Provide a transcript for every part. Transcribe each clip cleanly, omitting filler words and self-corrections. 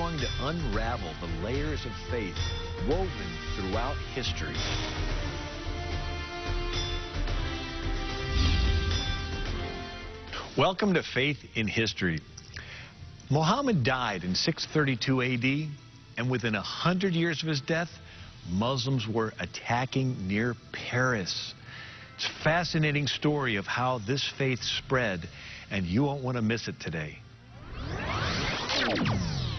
going to unravel the layers of faith woven throughout history. Welcome to Faith in History. Muhammad died in 632 AD, and within 100 years of his death, Muslims were attacking near Paris. It's a fascinating story of how this faith spread, and you won't want to miss it today.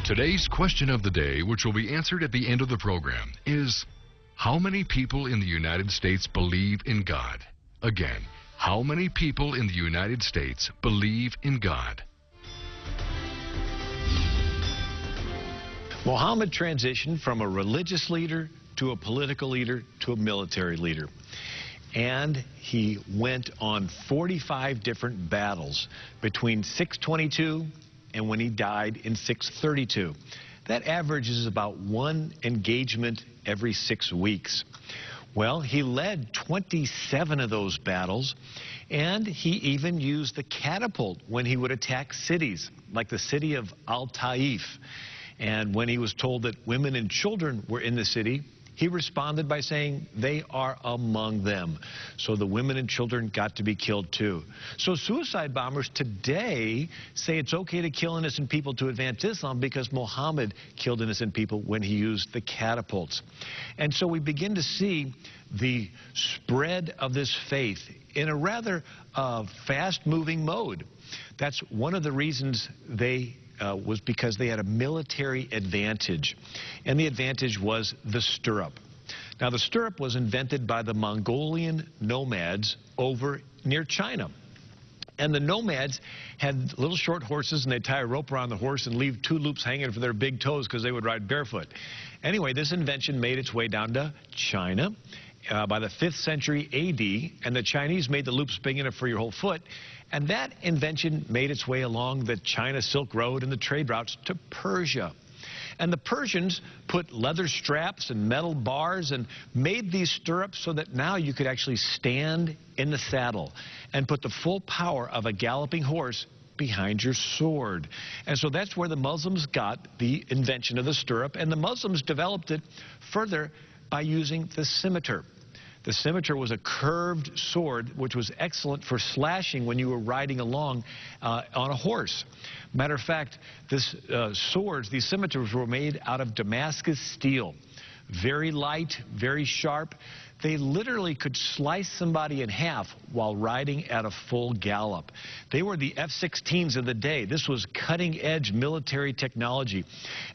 Today's question of the day, which will be answered at the end of the program, is how many people in the United States believe in God? Again, how many people in the United States believe in God? Muhammad transitioned from a religious leader to a political leader to a military leader. And he went on 45 different battles between 622 and when he died in 632. That averages about one engagement every 6 weeks. Well, he led 27 of those battles, and he even used the catapult when he would attack cities, like the city of Al-Taif. And when he was told that women and children were in the city, he responded by saying they are among them. So the women and children got to be killed too. So suicide bombers today say it's okay to kill innocent people to advance Islam because Muhammad killed innocent people when he used the catapults. And so we begin to see the spread of this faith in a rather fast-moving mode. That's one of the reasons they was because they had a military advantage, and the advantage was the stirrup. Now, the stirrup was invented by the Mongolian nomads over near China. And the nomads had little short horses, and they'd tie a rope around the horse and leave 2 loops hanging for their big toes because they would ride barefoot. Anyway, this invention made its way down to China by the 5th century AD, and the Chinese made the loops big enough for your whole foot. And that invention made its way along the China Silk Road and the trade routes to Persia. And the Persians put leather straps and metal bars and made these stirrups so that now you could actually stand in the saddle and put the full power of a galloping horse behind your sword. And so that's where the Muslims got the invention of the stirrup, and the Muslims developed it further by using the scimitar. The scimitar was a curved sword, which was excellent for slashing when you were riding along on a horse. Matter of fact, these scimitars were made out of Damascus steel. Very light, very sharp. They literally could slice somebody in half while riding at a full gallop. They were the F-16s of the day. This was cutting-edge military technology.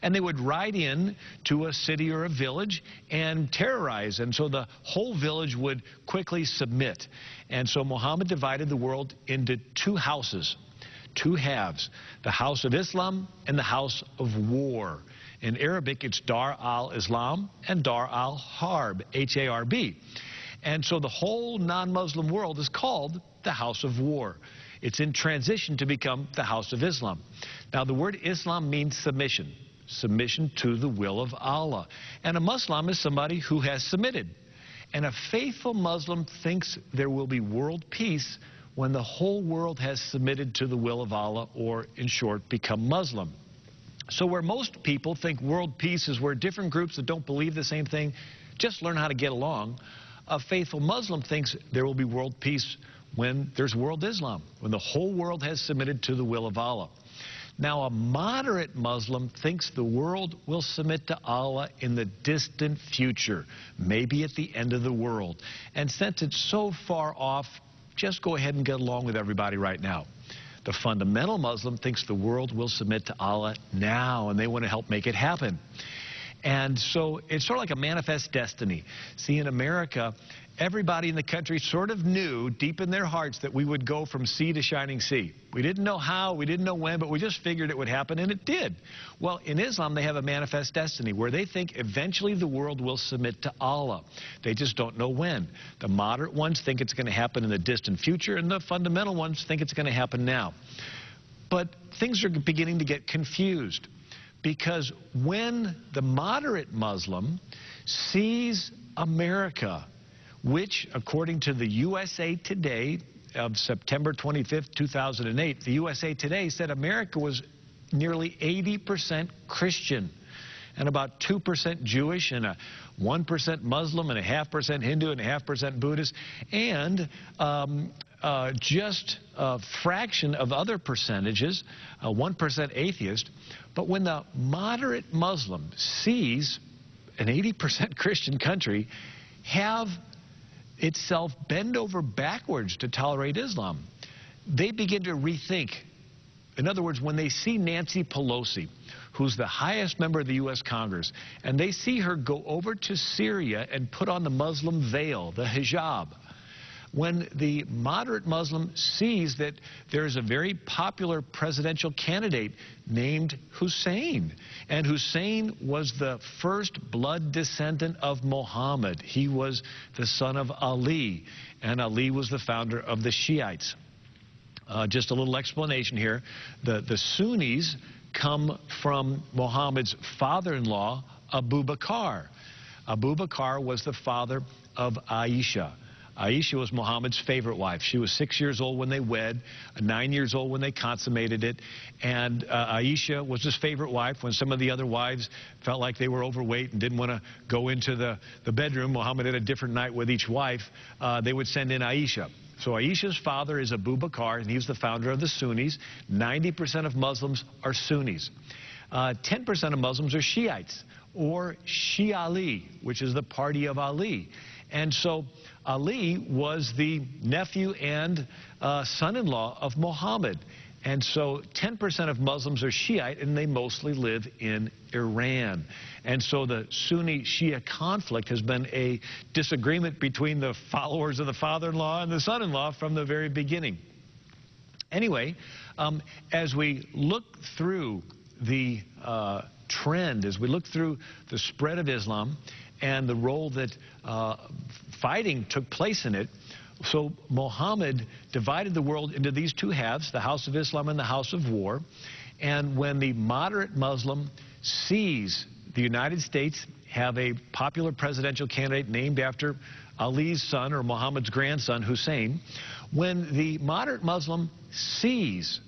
And they would ride in to a city or a village and terrorize. And so the whole village would quickly submit. And so Muhammad divided the world into 2 houses, 2 halves, the house of Islam and the house of war. In Arabic, it's Dar al-Islam and Dar al-Harb, H-A-R-B. And so the whole non-Muslim world is called the House of War. It's in transition to become the House of Islam. Now, the word Islam means submission, submission to the will of Allah. And a Muslim is somebody who has submitted. And a faithful Muslim thinks there will be world peace when the whole world has submitted to the will of Allah, or in short, become Muslim. So where most people think world peace is where different groups that don't believe the same thing just learn how to get along, a faithful Muslim thinks there will be world peace when there's world Islam, when the whole world has submitted to the will of Allah. Now, a moderate Muslim thinks the world will submit to Allah in the distant future, maybe at the end of the world. And since it's so far off, just go ahead and get along with everybody right now. The fundamental Muslim thinks the world will submit to Allah now, and they want to help make it happen. And so it's sort of like a manifest destiny. See, in America, everybody in the country sort of knew deep in their hearts that we would go from sea to shining sea. We didn't know how, we didn't know when, but we just figured it would happen, and it did. Well, in Islam, they have a manifest destiny where they think eventually the world will submit to Allah. They just don't know when. The moderate ones think it's going to happen in the distant future, and the fundamental ones think it's going to happen now. But things are beginning to get confused, because when the moderate Muslim sees America, which, according to the USA Today of September 25th, 2008, the USA Today said America was nearly 80% Christian, and about 2% Jewish, and a 1% Muslim, and a 0.5% Hindu, and a 0.5% Buddhist, and just a fraction of other percentages, 1% atheist. But when the moderate Muslim sees an 80% Christian country have itself bend over backwards to tolerate Islam, they begin to rethink. In other words, when they see Nancy Pelosi, who's the highest member of the U.S. Congress, and they see her go over to Syria and put on the Muslim veil, the hijab, when the moderate Muslim sees that there is a very popular presidential candidate named Hussein, and Hussein was the first blood descendant of Muhammad. He was the son of Ali, and Ali was the founder of the Shiites. Just a little explanation here. The Sunnis come from Muhammad's father-in-law, Abu Bakr. Abu Bakr was the father of Aisha. Aisha was Muhammad's favorite wife. She was 6 years old when they wed, 9 years old when they consummated it, and Aisha was his favorite wife. When some of the other wives felt like they were overweight and didn't want to go into the bedroom, Muhammad had a different night with each wife, they would send in Aisha. So Aisha's father is Abu Bakr, and he's the founder of the Sunnis. 90% of Muslims are Sunnis. 10% of Muslims are Shiites, or Shi'ali, which is the party of Ali. And so Ali was the nephew and son-in-law of Muhammad. And so 10% of Muslims are Shiite, and they mostly live in Iran. And so the Sunni-Shia conflict has been a disagreement between the followers of the father-in-law and the son-in-law from the very beginning. Anyway, as we look through the trend, as we look through the spread of Islam and the role that fighting took place in it, so Muhammad divided the world into these two halves, the House of Islam and the House of War. And when the moderate Muslim sees the United States have a popular presidential candidate named after Ali's son or Muhammad's grandson, Hussein, when the moderate Muslim sees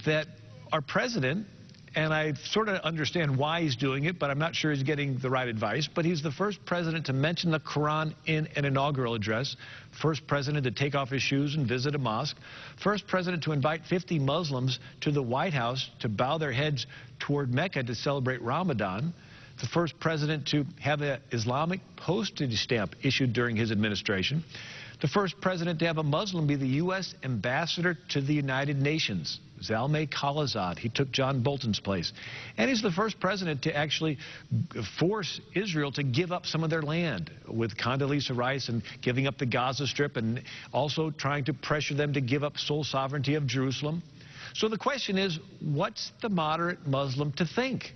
that our president, and I sort of understand why he's doing it, but I'm not sure he's getting the right advice. But he's the first president to mention the Quran in an inaugural address, first president to take off his shoes and visit a mosque, first president to invite 50 Muslims to the White House to bow their heads toward Mecca to celebrate Ramadan, the first president to have an Islamic postage stamp issued during his administration, the first president to have a Muslim be the U.S. ambassador to the United Nations, Zalmay Khalilzad. He took John Bolton's place. And he's the first president to actually force Israel to give up some of their land, with Condoleezza Rice and giving up the Gaza Strip, and also trying to pressure them to give up sole sovereignty of Jerusalem. So the question is, what's the moderate Muslim to think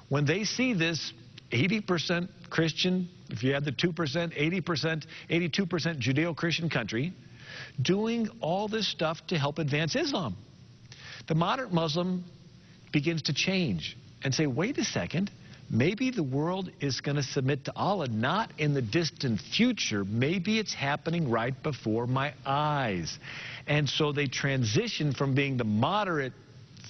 when they see this 80% Christian, if you add the 2%, 80%, 82% Judeo-Christian country, doing all this stuff to help advance Islam? The moderate Muslim begins to change and say, wait a second, maybe the world is going to submit to Allah, not in the distant future. Maybe it's happening right before my eyes. And so they transition from being the moderate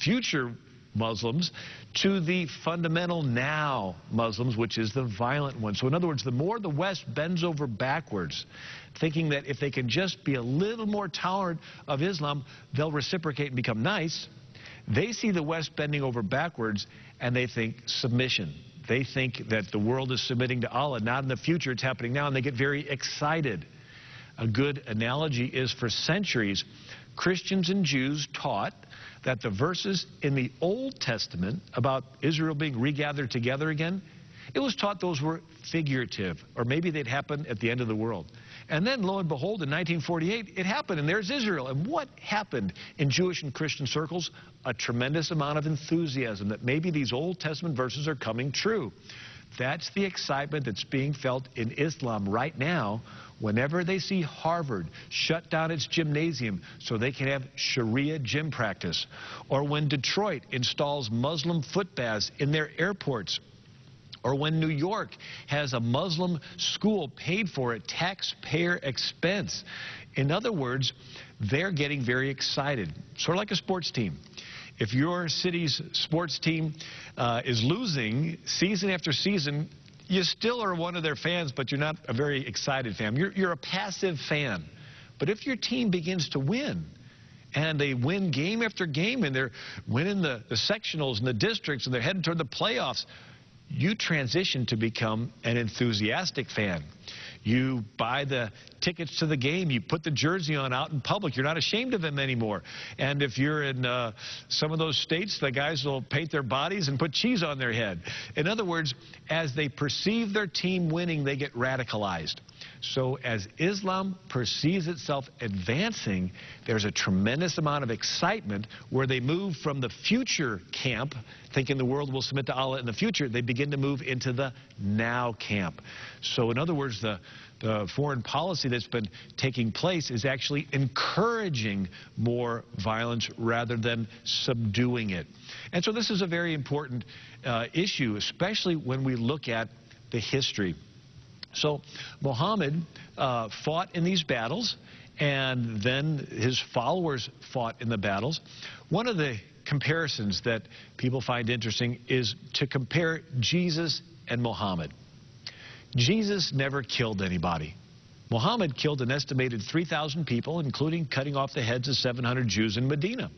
future Muslims to the fundamental now Muslims, which is the violent one. So in other words, the more the West bends over backwards, thinking that if they can just be a little more tolerant of Islam, they'll reciprocate and become nice, they see the West bending over backwards and they think submission. They think that the world is submitting to Allah, not in the future, it's happening now, and they get very excited. A good analogy is, for centuries, Christians and Jews taught that the verses in the Old Testament about Israel being regathered together again, it was taught those were figurative, or maybe they'd happen at the end of the world. And then, lo and behold, in 1948, it happened, and there's Israel. And what happened in Jewish and Christian circles? A tremendous amount of enthusiasm that maybe these Old Testament verses are coming true. That's the excitement that's being felt in Islam right now whenever they see Harvard shut down its gymnasium so they can have Sharia gym practice, or when Detroit installs Muslim foot baths in their airports, or when New York has a Muslim school paid for at taxpayer expense. In other words, they're getting very excited, sort of like a sports team. if your city's sports team is losing season after season, you still are one of their fans, but you're not a very excited fan. You're a passive fan. But if your team begins to win, and they win game after game, and they're winning the sectionals and the districts, and they're heading toward the playoffs, you transition to become an enthusiastic fan. You buy the tickets to the game. You put the jersey on out in public. You're not ashamed of them anymore. And if you're in some of those states, the guys will paint their bodies and put cheese on their head. In other words, as they perceive their team winning, they get radicalized. So as Islam perceives itself advancing, there's a tremendous amount of excitement where they move from the future camp, thinking the world will submit to Allah in the future. They begin to move into the now camp. So in other words, the foreign policy that's been taking place is actually encouraging more violence rather than subduing it. And so this is a very important issue, especially when we look at the history. So Muhammad fought in these battles, and then his followers fought in the battles. One of the comparisons that people find interesting is to compare Jesus and Muhammad. Jesus never killed anybody. Muhammad killed an estimated 3,000 people, including cutting off the heads of 700 Jews in Medina.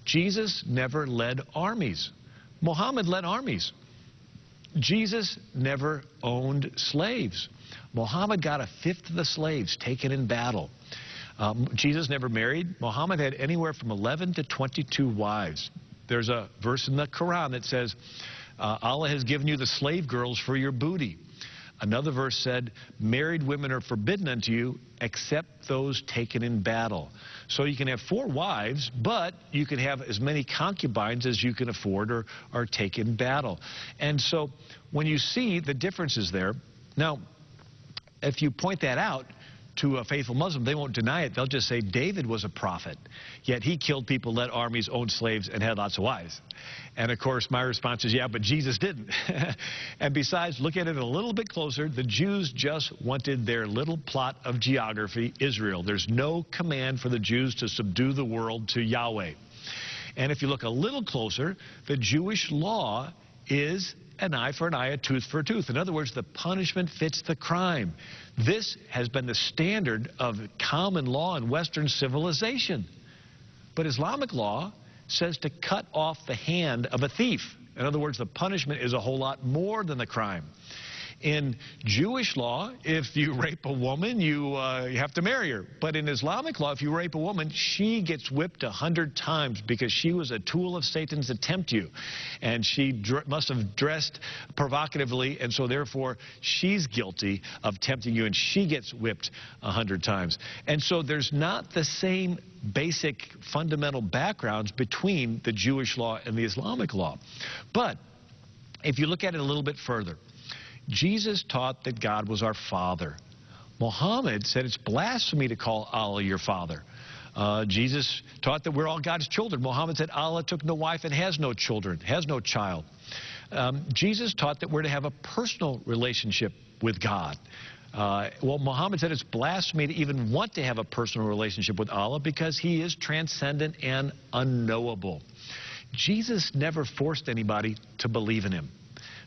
Jesus never led armies. Muhammad led armies. Jesus never owned slaves. Muhammad got a fifth of the slaves taken in battle. Jesus never married. Muhammad had anywhere from 11 to 22 wives. There's a verse in the Quran that says, Allah has given you the slave girls for your booty. Another verse said, married women are forbidden unto you except those taken in battle. So you can have 4 wives, but you can have as many concubines as you can afford or take in battle. And so when you see the differences there, now, if you point that out to a faithful Muslim, they won't deny it. They'll just say David was a prophet, yet he killed people, led armies, owned slaves, and had lots of wives. And of course, my response is, yeah, but Jesus didn't. And besides, look at it a little bit closer. The Jews just wanted their little plot of geography, Israel. There's no command for the Jews to subdue the world to Yahweh. And if you look a little closer, the Jewish law is an eye for an eye, a tooth for a tooth. In other words, the punishment fits the crime. This has been the standard of common law in Western civilization. But Islamic law says to cut off the hand of a thief. In other words, the punishment is a whole lot more than the crime. In Jewish law, if you rape a woman, you have to marry her. But in Islamic law, if you rape a woman, she gets whipped 100 times because she was a tool of Satan to tempt you. And she must have dressed provocatively, and so therefore she's guilty of tempting you, and she gets whipped 100 times. And so there's not the same basic fundamental backgrounds between the Jewish law and the Islamic law. But if you look at it a little bit further, Jesus taught that God was our Father. Muhammad said it's blasphemy to call Allah your Father. Jesus taught that we're all God's children. Muhammad said Allah took no wife and has no children, has no child. Jesus taught that we're to have a personal relationship with God. Well, Muhammad said it's blasphemy to even want to have a personal relationship with Allah because he is transcendent and unknowable. Jesus never forced anybody to believe in him.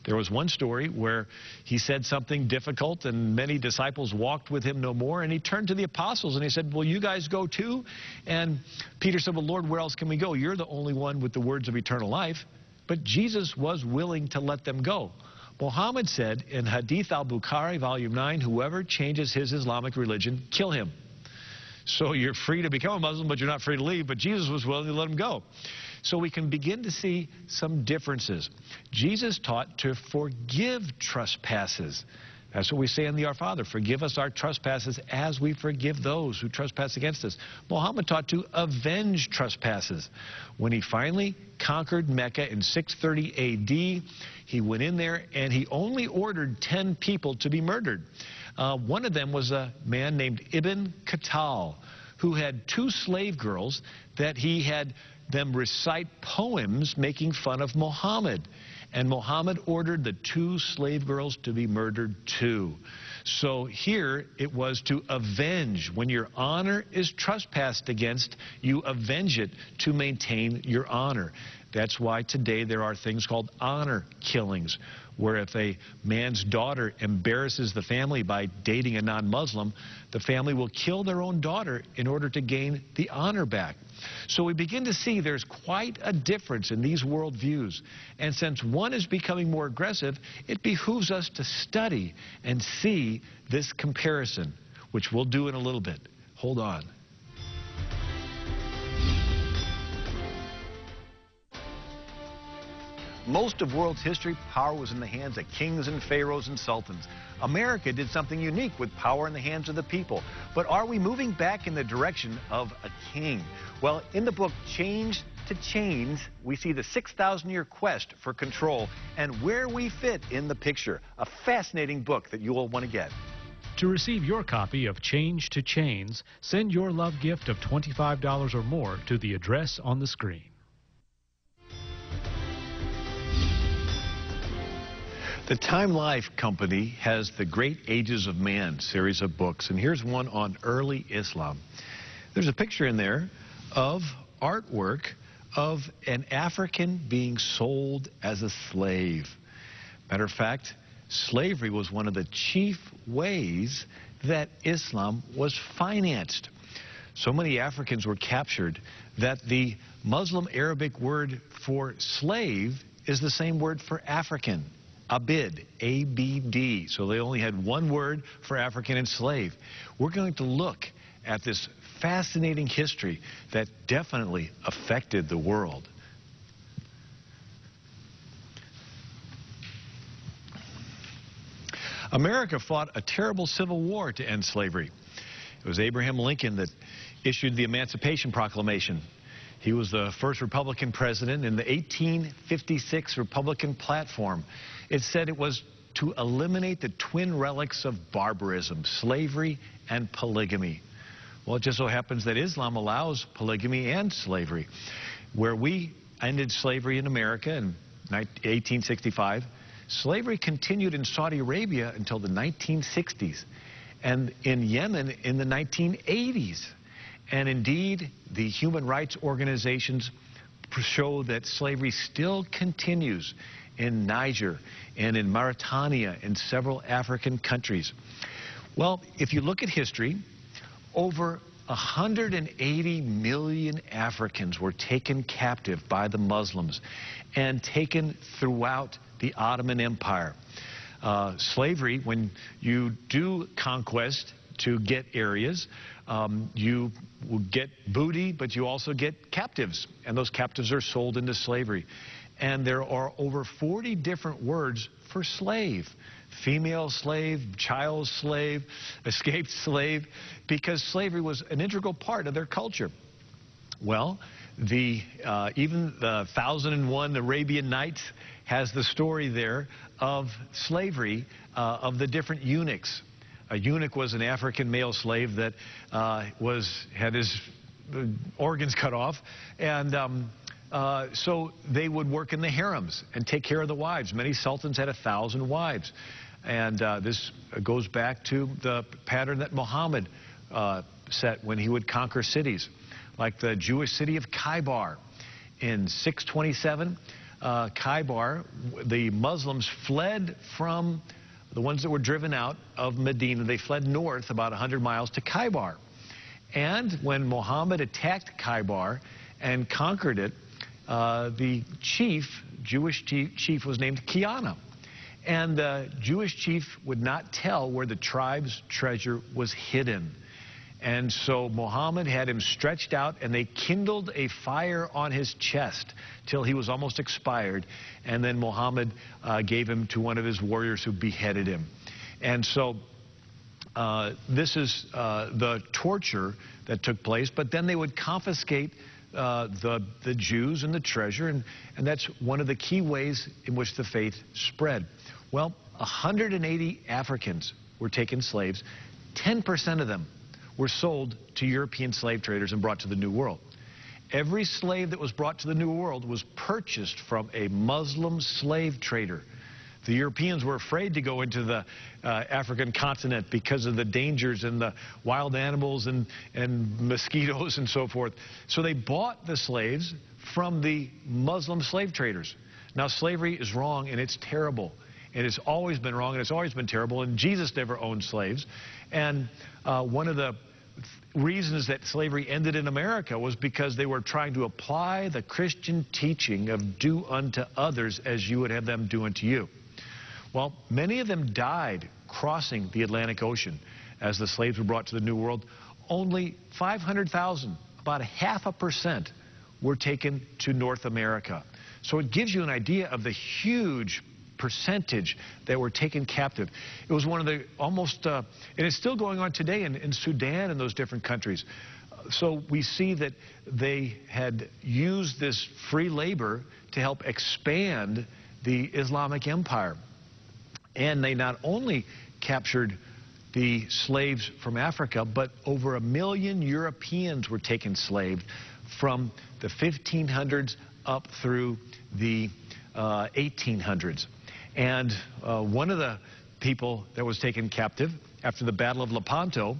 There was one story where he said something difficult and many disciples walked with him no more, and he turned to the apostles and he said, will you guys go too? And Peter said, well, Lord, where else can we go? You're the only one with the words of eternal life. But Jesus was willing to let them go. Muhammad said in Hadith al-Bukhari, volume 9, whoever changes his Islamic religion, kill him. So you're free to become a Muslim, but you're not free to leave. But Jesus was willing to let him go. So we can begin to see some differences. Jesus taught to forgive trespasses. That's what we say in the Our Father. Forgive us our trespasses as we forgive those who trespass against us. Muhammad taught to avenge trespasses. When he finally conquered Mecca in 630 A.D., he went in there and he only ordered 10 people to be murdered. One of them was a man named Ibn Khattal, who had 2 slave girls that he had them recite poems making fun of Muhammad. And Muhammad ordered the 2 slave girls to be murdered too. So here it was to avenge. When your honor is trespassed against, you avenge it to maintain your honor. That's why today there are things called honor killings, where if a man's daughter embarrasses the family by dating a non-Muslim, the family will kill their own daughter in order to gain the honor back. So we begin to see there's quite a difference in these worldviews. And since one is becoming more aggressive, it behooves us to study and see this comparison, which we'll do in a little bit. Hold on. Most of world's history, power was in the hands of kings and pharaohs and sultans. America did something unique with power in the hands of the people. But are we moving back in the direction of a king? Well, in the book Change to Chains, we see the 6,000-year quest for control and where we fit in the picture. A fascinating book that you will want to get. To receive your copy of Change to Chains, send your love gift of $25 or more to the address on the screen. The Time Life Company has the Great Ages of Man series of books, and here's one on early Islam. There's a picture in there of artwork of an African being sold as a slave. Matter of fact, slavery was one of the chief ways that Islam was financed. So many Africans were captured that the Muslim Arabic word for slave is the same word for African. Abid, A-B-D. So they only had one word for African and slave. We're going to look at this fascinating history that definitely affected the world. America fought a terrible civil war to end slavery. It was Abraham Lincoln that issued the Emancipation Proclamation. He was the first Republican president in the 1856 Republican platform. It said it was to eliminate the twin relics of barbarism, slavery and polygamy. Well, it just so happens that Islam allows polygamy and slavery. Where we ended slavery in America in 1865, slavery continued in Saudi Arabia until the 1960s, and in Yemen in the 1980s. And indeed, the human rights organizations show that slavery still continues in Niger and in Mauritania and several African countries. Well, if you look at history, over 180 million Africans were taken captive by the Muslims and taken throughout the Ottoman Empire. Slavery, when you do conquest to get areas, you will get booty, but you also get captives, and those captives are sold into slavery. And there are over 40 different words for slave: female slave, child slave, escaped slave, because slavery was an integral part of their culture. Well, even the 1001 Arabian Nights has the story there of slavery, of the different eunuchs. A eunuch was an African male slave that had his organs cut off, and so they would work in the harems and take care of the wives. Many sultans had 1,000 wives, and this goes back to the pattern that Muhammad set when he would conquer cities, like the Jewish city of Khaybar. In 627, Khaybar, the Muslims fled from the ones that were driven out of Medina. They fled north about 100 miles to Khaybar. And when Muhammad attacked Khaybar and conquered it, the Jewish chief was named Kiana. And the Jewish chief would not tell where the tribe's treasure was hidden. And so Muhammad had him stretched out, and they kindled a fire on his chest till he was almost expired. And then Muhammad gave him to one of his warriors who beheaded him. And so this is the torture that took place. But then they would confiscate the Jews and the treasure, and that's one of the key ways in which the faith spread. Well, 180 Africans were taken slaves. 10% of them were sold to European slave traders and brought to the New World. Every slave that was brought to the New World was purchased from a Muslim slave trader. The Europeans were afraid to go into the African continent because of the dangers and the wild animals and mosquitoes and so forth. So they bought the slaves from the Muslim slave traders. Now, slavery is wrong, and it's terrible. And it's always been wrong, and it's always been terrible. And Jesus never owned slaves. And one of the reasons that slavery ended in America was because they were trying to apply the Christian teaching of do unto others as you would have them do unto you. Well, many of them died crossing the Atlantic Ocean as the slaves were brought to the New World. Only 500,000, about 0.5%, were taken to North America. So it gives you an idea of the huge percentage that were taken captive. It was one of the almost, and it's still going on today in Sudan and those different countries. So we see that they had used this free labor to help expand the Islamic Empire. And they not only captured the slaves from Africa, but over 1 million Europeans were taken slave from the 1500s up through the 1800s. And one of the people that was taken captive after the Battle of Lepanto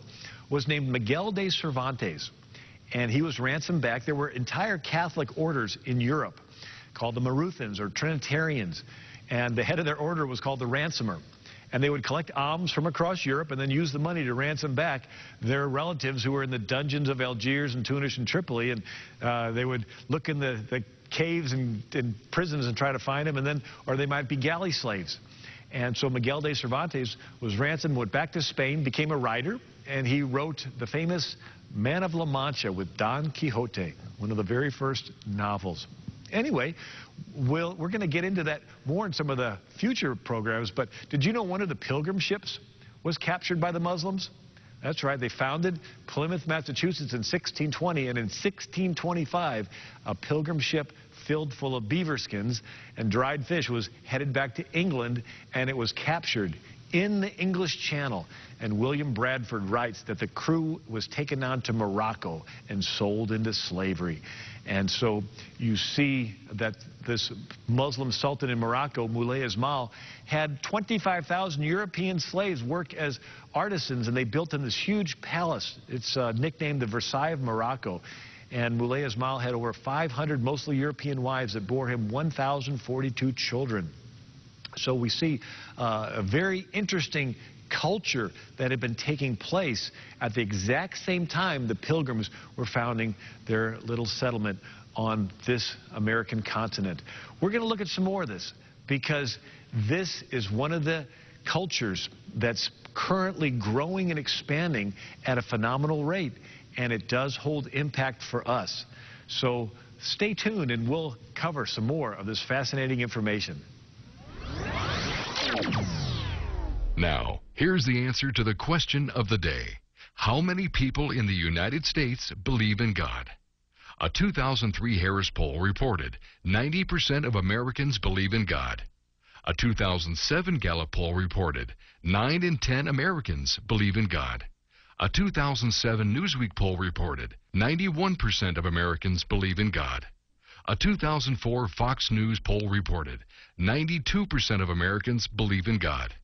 was named Miguel de Cervantes. And he was ransomed back. There were entire Catholic orders in Europe called the Maruthans or Trinitarians. And the head of their order was called the ransomer. And they would collect alms from across Europe and then use the money to ransom back their relatives who were in the dungeons of Algiers and Tunis and Tripoli. And they would look in the caves and prisons and try to find them, and then, or they might be galley slaves. And so Miguel de Cervantes was ransomed, went back to Spain, became a writer, and he wrote the famous Man of La Mancha with Don Quixote, one of the very first novels. Anyway, we're going to get into that more in some of the future programs, but did you know one of the pilgrim ships was captured by the Muslims? That's right. They founded Plymouth, Massachusetts in 1620, and in 1625, a pilgrim ship filled full of beaver skins and dried fish was headed back to England, and it was captured in the English Channel. And William Bradford writes that the crew was taken on to Morocco and sold into slavery. And so you see that this Muslim sultan in Morocco, Moulay Ismail, had 25,000 European slaves work as artisans, and they built him this huge palace. It's nicknamed the Versailles of Morocco. And Moulay Ismail had over 500 mostly European wives that bore him 1,042 children. So we see a very interesting culture that had been taking place at the exact same time the Pilgrims were founding their little settlement on this American continent. We're going to look at some more of this because this is one of the cultures that's currently growing and expanding at a phenomenal rate, and it does hold impact for us. So stay tuned and we'll cover some more of this fascinating information. Now, here's the answer to the question of the day. How many people in the United States believe in God? A 2003 Harris poll reported 90% of Americans believe in God. A 2007 Gallup poll reported 9 in 10 Americans believe in God. A 2007 Newsweek poll reported 91% of Americans believe in God. A 2004 Fox News poll reported 92% of Americans believe in God.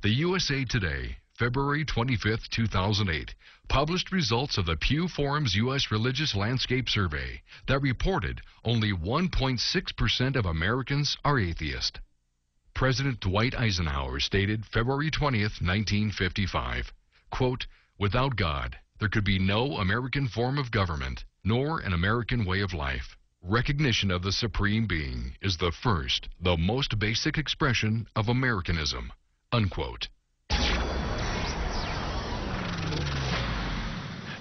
The USA Today, February 25, 2008, published results of the Pew Forum's U.S. Religious Landscape Survey that reported only 1.6% of Americans are atheist. President Dwight Eisenhower stated February 20, 1955, quote, "Without God, there could be no American form of government, nor an American way of life. Recognition of the Supreme Being is the first, the most basic expression of Americanism." Unquote.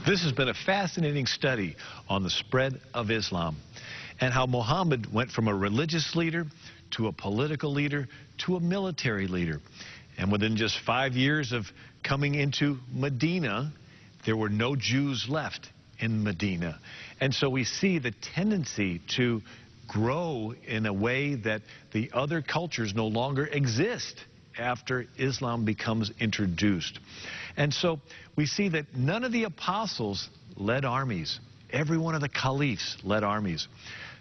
This has been a fascinating study on the spread of Islam and how Muhammad went from a religious leader to a political leader to a military leader. And within just 5 years of coming into Medina, there were no Jews left in Medina. And so we see the tendency to grow in a way that the other cultures no longer exist after Islam becomes introduced. And so we see that none of the apostles led armies. Every one of the caliphs led armies.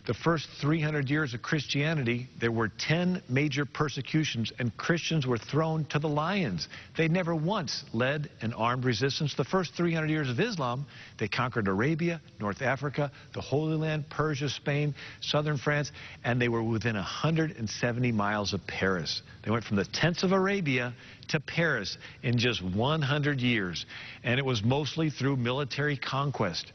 the first 300 years of Christianity, there were 10 major persecutions, and Christians were thrown to the lions. They never once led an armed resistance. The first 300 years of Islam, they conquered Arabia, North Africa, the Holy Land, Persia, Spain, southern France, and they were within 170 miles of Paris. They went from the tents of Arabia to Paris in just 100 years, and it was mostly through military conquest.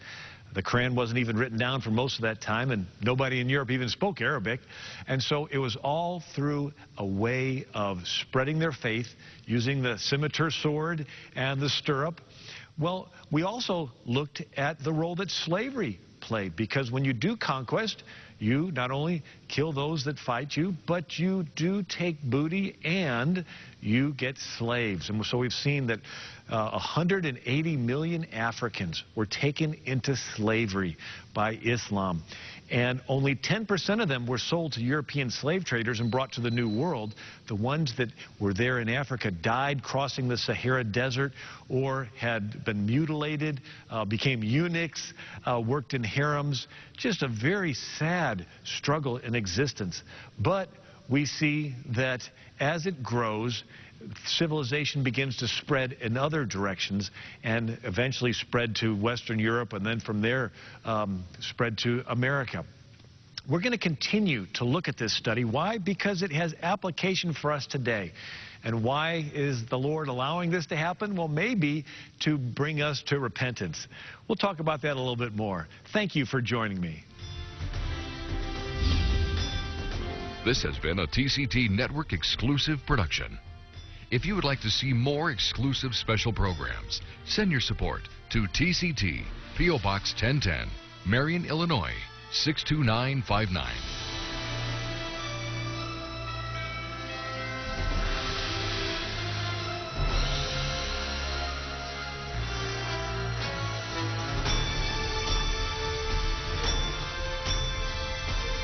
The Quran wasn't even written down for most of that time, and nobody in Europe even spoke Arabic. And so it was all through a way of spreading their faith, using the scimitar sword and the stirrup. Well, we also looked at the role that slavery played, because when you do conquest, you not only kill those that fight you, but you do take booty and you get slaves. And so we've seen that 180 million Africans were taken into slavery by Islam. And only 10% of them were sold to European slave traders and brought to the New World. The ones that were there in Africa died crossing the Sahara Desert or had been mutilated, became eunuchs, worked in harems. Just a very sad struggle in existence. But we see that as it grows, civilization begins to spread in other directions and eventually spread to Western Europe, and then from there spread to America. We're going to continue to look at this study. Why? Because it has application for us today. And why is the Lord allowing this to happen? Well, maybe to bring us to repentance. We'll talk about that a little bit more. Thank you for joining me. This has been a TCT Network exclusive production. If you would like to see more exclusive special programs, send your support to TCT, P.O. Box 1010, Marion, Illinois, 62959.